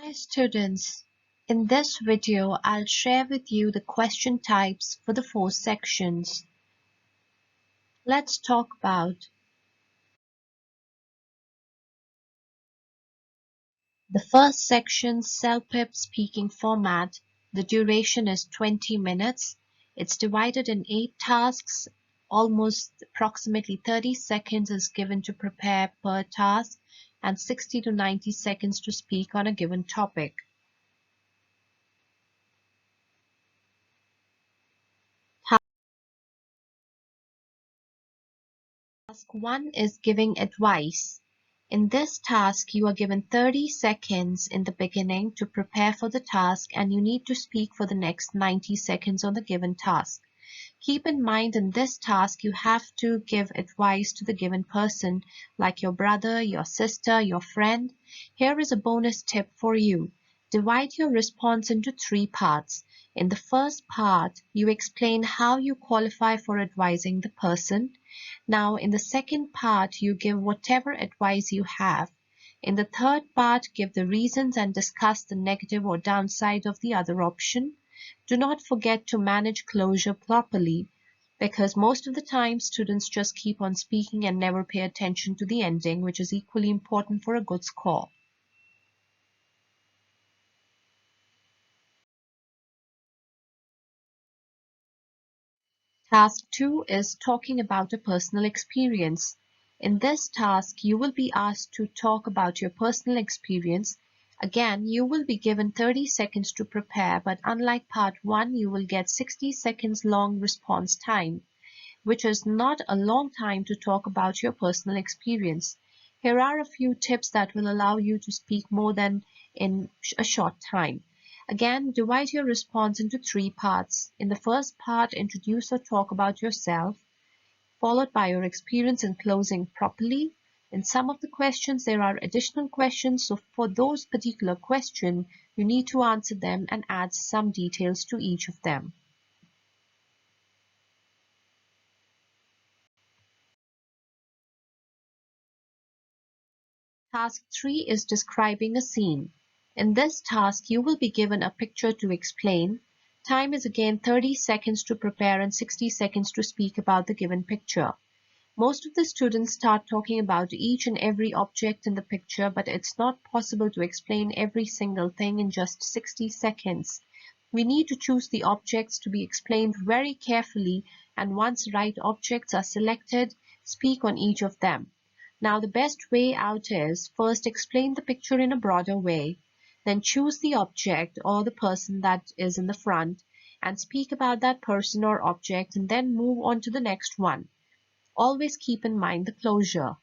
Hi students, in this video I'll share with you the question types for the 4 sections. Let's talk about the first section, CELPIP speaking format. The duration is 20 minutes. It's divided in 8 tasks. Almost approximately 30 seconds is given to prepare per task and 60 to 90 seconds to speak on a given topic. Task 1 is giving advice. In this task, you are given 30 seconds in the beginning to prepare for the task, and you need to speak for the next 90 seconds on the given task. Keep in mind, in this task, you have to give advice to the given person, like your brother, your sister, your friend. Here is a bonus tip for you. Divide your response into 3 parts. In the first part, you explain how you qualify for advising the person. Now, in the second part, you give whatever advice you have. In the third part, give the reasons and discuss the negative or downside of the other option. Do not forget to manage closure properly, because most of the time students just keep on speaking and never pay attention to the ending, which is equally important for a good score. Task 2 is talking about a personal experience. In this task, you will be asked to talk about your personal experience. Again, you will be given 30 seconds to prepare, but unlike part 1, you will get 60 seconds long response time, which is not a long time to talk about your personal experience. Here are a few tips that will allow you to speak more than in a short time. Again, divide your response into 3 parts. In the first part, introduce or talk about yourself, followed by your experience in closing properly. In some of the questions, there are additional questions, so for those particular questions, you need to answer them and add some details to each of them. Task 3 is describing a scene. In this task, you will be given a picture to explain. Time is again 30 seconds to prepare and 60 seconds to speak about the given picture. Most of the students start talking about each and every object in the picture, but it's not possible to explain every single thing in just 60 seconds. We need to choose the objects to be explained very carefully, and once right objects are selected, speak on each of them. Now, the best way out is first explain the picture in a broader way, then choose the object or the person that is in the front and speak about that person or object, and then move on to the next one. Always keep in mind the closure.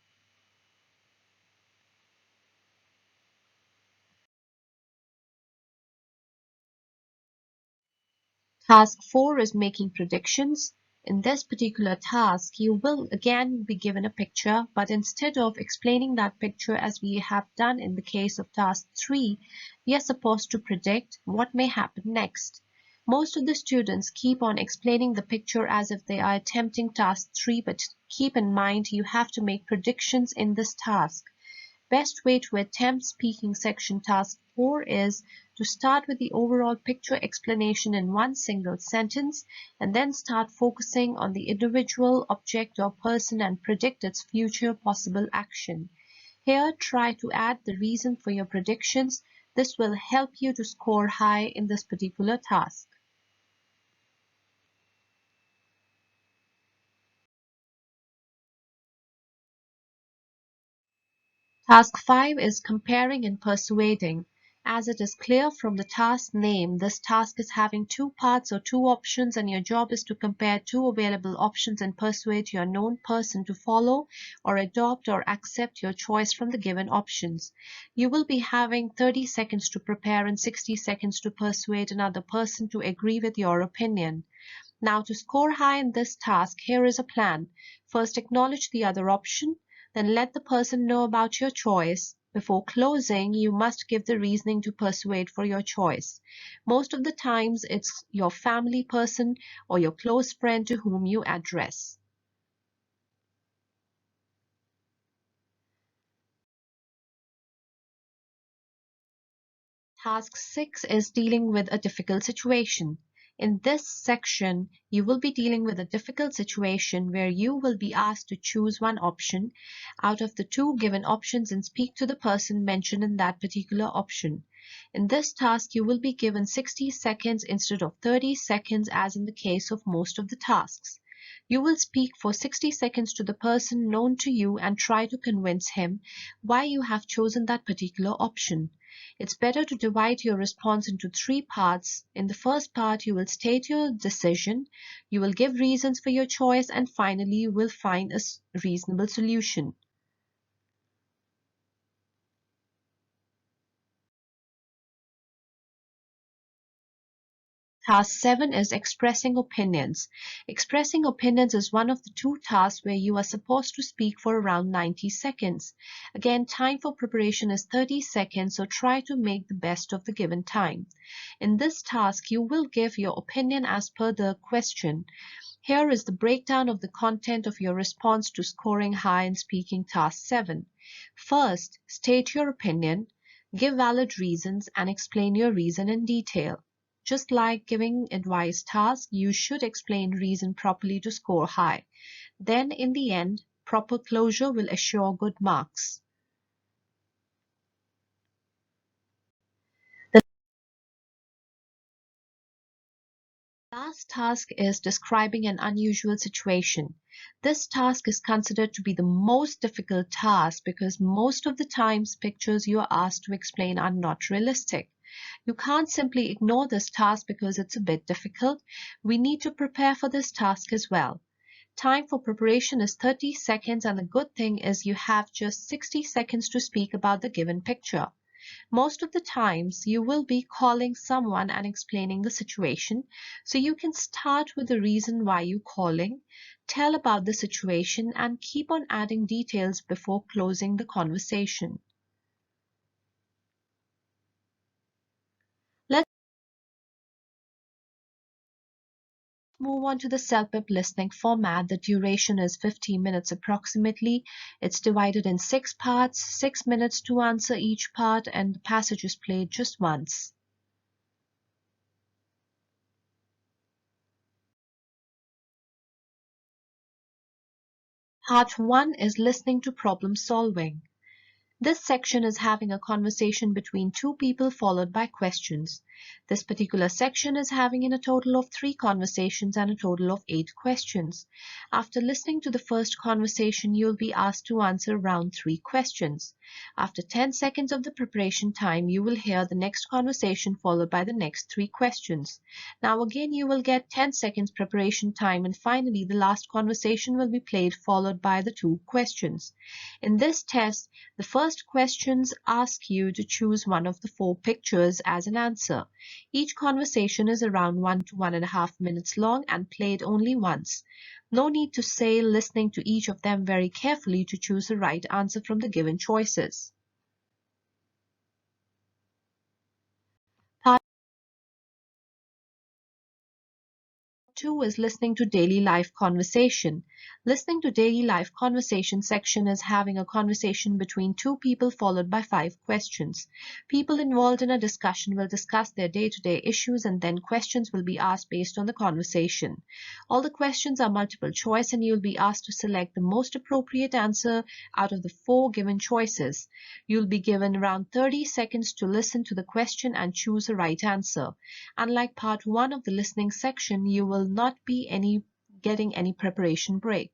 Task 4 is making predictions. In this particular task, you will again be given a picture, but instead of explaining that picture as we have done in the case of task 3, we are supposed to predict what may happen next. Most of the students keep on explaining the picture as if they are attempting task 3, but keep in mind you have to make predictions in this task. Best way to attempt speaking section task 4 is to start with the overall picture explanation in one single sentence and then start focusing on the individual object or person and predict its future possible action. Here, try to add the reason for your predictions. This will help you to score high in this particular task. Task 5 is comparing and persuading. As it is clear from the task name, this task is having 2 parts or 2 options, and your job is to compare 2 available options and persuade your known person to follow or adopt or accept your choice from the given options. You will be having 30 seconds to prepare and 60 seconds to persuade another person to agree with your opinion. Now, to score high in this task, here is a plan. First, acknowledge the other option. Then let the person know about your choice. Before closing, you must give the reasoning to persuade for your choice. Most of the times, it's your family person or your close friend to whom you address. Task 6 is dealing with a difficult situation. In this section, you will be dealing with a difficult situation where you will be asked to choose one option out of the two given options and speak to the person mentioned in that particular option. In this task, you will be given 60 seconds instead of 30 seconds as in the case of most of the tasks. You will speak for 60 seconds to the person known to you and try to convince him why you have chosen that particular option. It's better to divide your response into three parts. In the first part, you will state your decision, you will give reasons for your choice, and finally, you will find a reasonable solution. Task 7 is expressing opinions. Expressing opinions is one of the two tasks where you are supposed to speak for around 90 seconds. Again, time for preparation is 30 seconds, so try to make the best of the given time. In this task, you will give your opinion as per the question. Here is the breakdown of the content of your response to scoring high in speaking task 7. First, state your opinion, give valid reasons, and explain your reason in detail. Just like giving advice task, you should explain reason properly to score high. Then in the end, proper closure will assure good marks. The last task is describing an unusual situation. This task is considered to be the most difficult task because most of the times pictures you are asked to explain are not realistic. You can't simply ignore this task because it's a bit difficult. We need to prepare for this task as well. Time for preparation is 30 seconds, and the good thing is you have just 60 seconds to speak about the given picture. Most of the times you will be calling someone and explaining the situation, so you can start with the reason why you're calling, tell about the situation, and keep on adding details before closing the conversation. Let's move on to the CELPIP listening format. The duration is 15 minutes approximately. It's divided in 6 parts, 6 minutes to answer each part, and the passage is played just once. Part 1 is listening to problem solving. This section is having a conversation between two people followed by questions. This particular section is having in a total of 3 conversations and a total of 8 questions. After listening to the first conversation, you'll be asked to answer around 3 questions. After 10 seconds of the preparation time, you will hear the next conversation followed by the next 3 questions. Now again, you will get 10 seconds preparation time, and finally the last conversation will be played followed by the 2 questions. In this test, the first questions ask you to choose one of the 4 pictures as an answer. Each conversation is around 1 to 1.5 minutes long and played only once. No need to say listening to each of them very carefully to choose the right answer from the given choices. Part 2 is listening to daily life conversation. Listening to daily life conversation section is having a conversation between 2 people followed by 5 questions. People involved in a discussion will discuss their day-to-day issues, and then questions will be asked based on the conversation. All the questions are multiple choice, and you'll be asked to select the most appropriate answer out of the 4 given choices. You'll be given around 30 seconds to listen to the question and choose the right answer. Unlike part 1 of the listening section, you will not be getting any preparation break.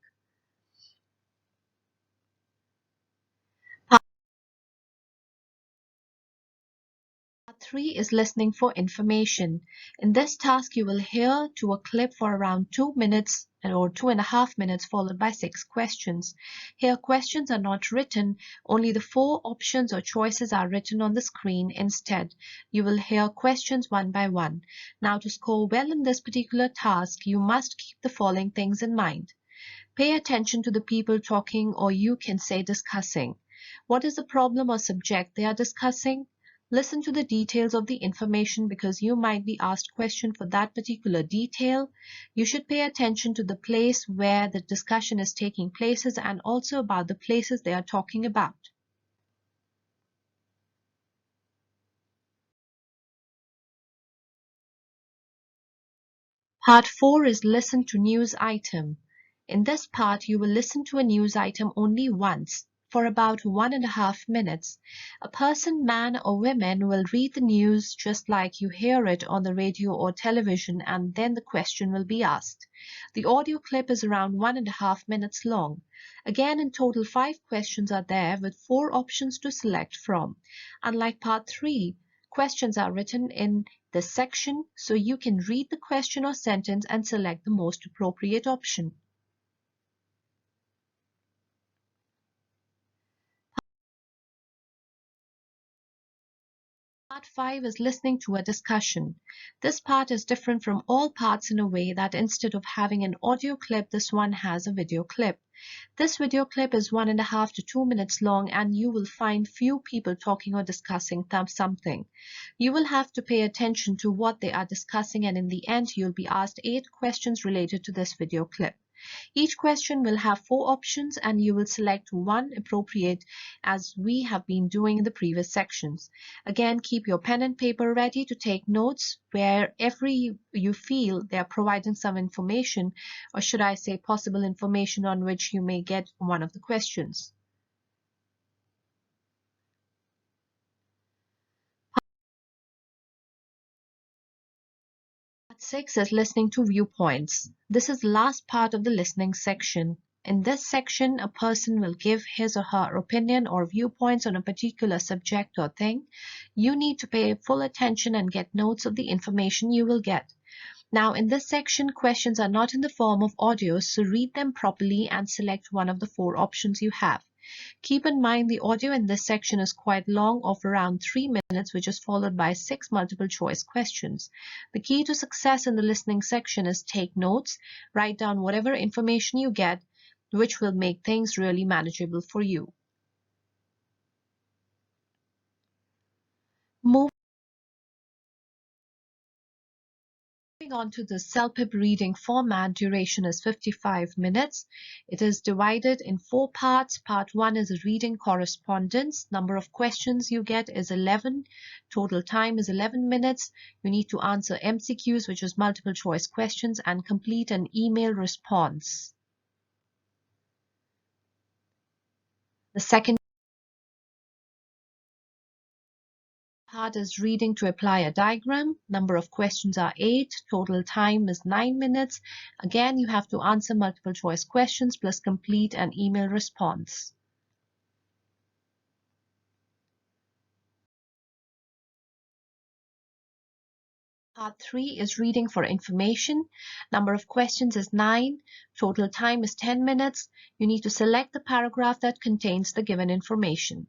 Part 3 is listening for information. In this task, you will hear to a clip for around 2 minutes or 2.5 minutes followed by 6 questions. Here, questions are not written, only the 4 options or choices are written on the screen instead. You will hear questions one by one. Now, to score well in this particular task, you must keep the following things in mind. Pay attention to the people talking, or you can say discussing. What is the problem or subject they are discussing? Listen to the details of the information because you might be asked question for that particular detail. You should pay attention to the place where the discussion is taking places and also about the places they are talking about. Part 4 is listen to news item. In this part, you will listen to a news item only once, for about 1.5 minutes. A person, man or woman, will read the news just like you hear it on the radio or television, and then the question will be asked. The audio clip is around 1.5 minutes long. Again, in total, 5 questions are there with 4 options to select from. Unlike part 3, questions are written in this section, so you can read the question or sentence and select the most appropriate option. Part 5 is listening to a discussion. This part is different from all parts in a way that instead of having an audio clip, this one has a video clip. This video clip is 1.5 to 2 minutes long, and you will find few people talking or discussing something. You will have to pay attention to what they are discussing, and in the end you'll be asked 8 questions related to this video clip. Each question will have 4 options, and you will select one appropriate as we have been doing in the previous sections. Again, keep your pen and paper ready to take notes wherever you feel they are providing some information, or should I say possible information on which you may get one of the questions. Part 6 is listening to viewpoints. This is the last part of the listening section. In this section, a person will give his or her opinion or viewpoints on a particular subject or thing. You need to pay full attention and get notes of the information you will get. Now, in this section, questions are not in the form of audio, so read them properly and select one of the 4 options you have. Keep in mind the audio in this section is quite long, of around 3 minutes, which is followed by 6 multiple choice questions. The key to success in the listening section is take notes, write down whatever information you get, which will make things really manageable for you. Moving on to the CELPIP reading format, duration is 55 minutes. It is divided in 4 parts. Part 1 is a reading correspondence. Number of questions you get is 11. Total time is 11 minutes. You need to answer MCQs, which is multiple choice questions, and complete an email response. The second part is reading to apply a diagram. Number of questions are 8. Total time is 9 minutes. Again, you have to answer multiple choice questions plus complete an email response. Part 3 is reading for information. Number of questions is 9. Total time is 10 minutes. You need to select the paragraph that contains the given information.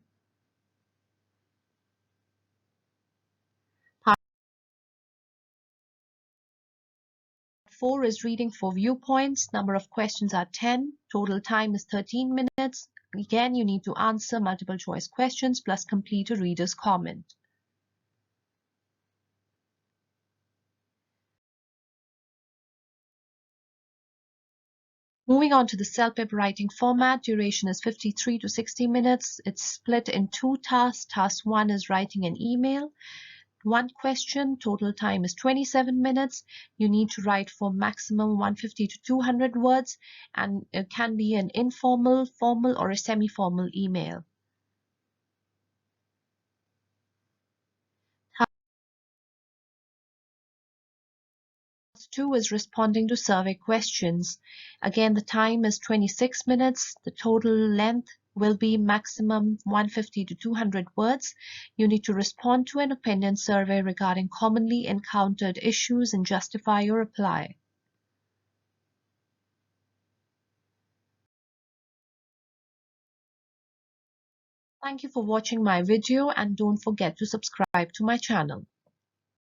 Part 4 is reading for viewpoints. Number of questions are 10. Total time is 13 minutes. Again, you need to answer multiple choice questions plus complete a reader's comment. Moving on to the CELPIP writing format, duration is 53 to 60 minutes. It's split in 2 tasks. Task 1 is writing an email. 1 question, total time is 27 minutes. You need to write for maximum 150 to 200 words, and it can be an informal, formal, or a semi-formal email. Task 2 is responding to survey questions. Again, the time is 26 minutes. The total length will be maximum 150 to 200 words. You need to respond to an opinion survey regarding commonly encountered issues and justify your reply. Thank you for watching my video, and don't forget to subscribe to my channel.